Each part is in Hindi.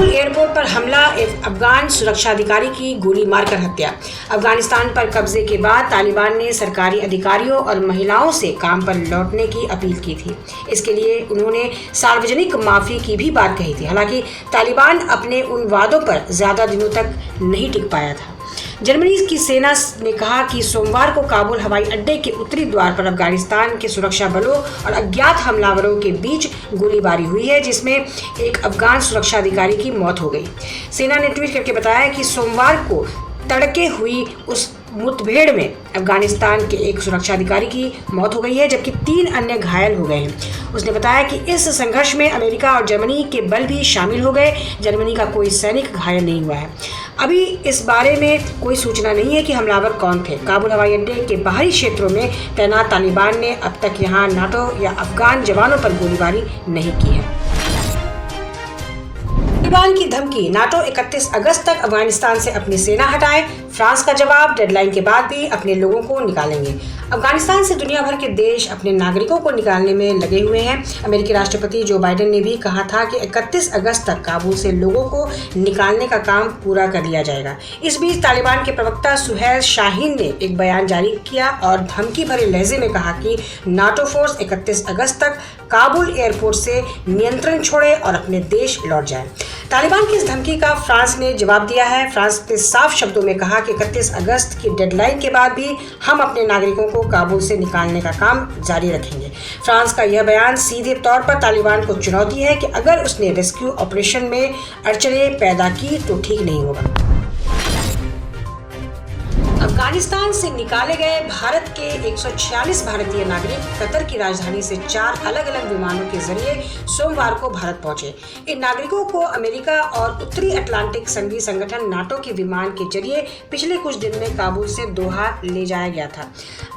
काबुल एयरपोर्ट पर हमला, एक अफगान सुरक्षा अधिकारी की गोली मारकर हत्या। अफगानिस्तान पर कब्जे के बाद तालिबान ने सरकारी अधिकारियों और महिलाओं से काम पर लौटने की अपील की थी। इसके लिए उन्होंने सार्वजनिक माफी की भी बात कही थी। हालांकि तालिबान अपने उन वादों पर ज्यादा दिनों तक नहीं टिक पाया था। जर्मनी की सेना ने कहा कि सोमवार को काबुल हवाई अड्डे के उत्तरी द्वार पर अफगानिस्तान के सुरक्षा बलों और अज्ञात हमलावरों के बीच गोलीबारी हुई है, जिसमें एक अफगान सुरक्षा अधिकारी की मौत हो गई। सेना ने ट्वीट करके बताया कि सोमवार को तड़के हुई उस मुठभेड़ में अफगानिस्तान के एक सुरक्षा अधिकारी की मौत हो गई है, जबकि 3 अन्य घायल हो गए हैं। उसने बताया कि इस संघर्ष में अमेरिका और जर्मनी के बल भी शामिल हो गए। जर्मनी का कोई सैनिक घायल नहीं हुआ है। अभी इस बारे में कोई सूचना नहीं है कि हमलावर कौन थे। काबुल हवाई अड्डे के बाहरी क्षेत्रों में तैनात तालिबान ने अब तक यहां नाटो या अफगान जवानों पर गोलीबारी नहीं की है। तालिबान की धमकी, नाटो 31 अगस्त तक अफगानिस्तान से अपनी सेना हटाए। फ्रांस का जवाब, डेडलाइन के बाद भी अपने लोगों को निकालेंगे। अफगानिस्तान से दुनिया भर के देश अपने नागरिकों को निकालने में लगे हुए हैं। अमेरिकी राष्ट्रपति जो बाइडेन ने भी कहा था कि 31 अगस्त तक काबुल से लोगों को निकालने का काम पूरा कर लिया जाएगा। इस बीच तालिबान के प्रवक्ता सुहैल शाहीन ने एक बयान जारी किया और धमकी भरे लहजे में कहा कि नाटो फोर्स 31 अगस्त तक काबुल एयरपोर्ट से नियंत्रण छोड़े और अपने देश लौट जाए। तालिबान की इस धमकी का फ्रांस ने जवाब दिया है। फ्रांस ने साफ शब्दों में कहा कि 31 अगस्त की डेडलाइन के बाद भी हम अपने नागरिकों को काबुल से निकालने का काम जारी रखेंगे। फ्रांस का यह बयान सीधे तौर पर तालिबान को चुनौती है कि अगर उसने रेस्क्यू ऑपरेशन में अड़चनें पैदा की तो ठीक नहीं होगा। अफगानिस्तान से निकाले गए भारत के 146 भारतीय नागरिक कतर की राजधानी से 4 अलग अलग विमानों के जरिए सोमवार को भारत पहुंचे। इन नागरिकों को अमेरिका और उत्तरी अटलांटिक संघीय संगठन नाटो के विमान के जरिए पिछले कुछ दिन में काबुल से दोहा ले जाया गया था।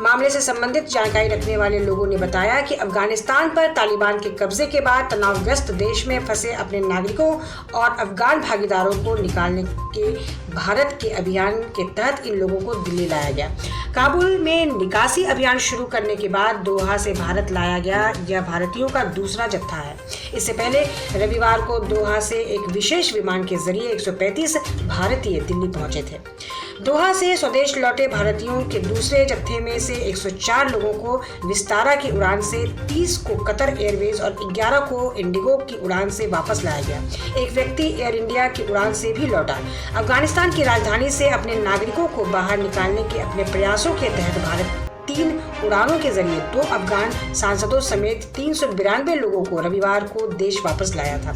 मामले से संबंधित जानकारी रखने वाले लोगों ने बताया कि अफगानिस्तान पर तालिबान के कब्जे के बाद तनावग्रस्त देश में फंसे अपने नागरिकों और अफगान भागीदारों को निकालने के भारत के अभियान के तहत इन लोगों को दिल्ली लाया गया। काबुल में निकासी अभियान शुरू करने के बाद दोहा से भारत लाया गया यह भारतीयों का दूसरा जत्था है। इससे पहले रविवार को दोहा से एक विशेष विमान के जरिए 135 भारतीय दिल्ली पहुंचे थे। दोहा से स्वदेश लौटे भारतीयों के दूसरे जत्थे में से 104 लोगों को विस्तारा की उड़ान से, 30 को कतर एयरवेज और 11 को इंडिगो की उड़ान से वापस लाया गया। एक व्यक्ति एयर इंडिया की उड़ान से भी लौटा। अफगानिस्तान की राजधानी से अपने नागरिकों को बाहर निकालने के अपने प्रयासों के तहत भारत 3 उड़ानों के जरिए 2 अफगान सांसदों समेत 392 लोगों को रविवार को देश वापस लाया था।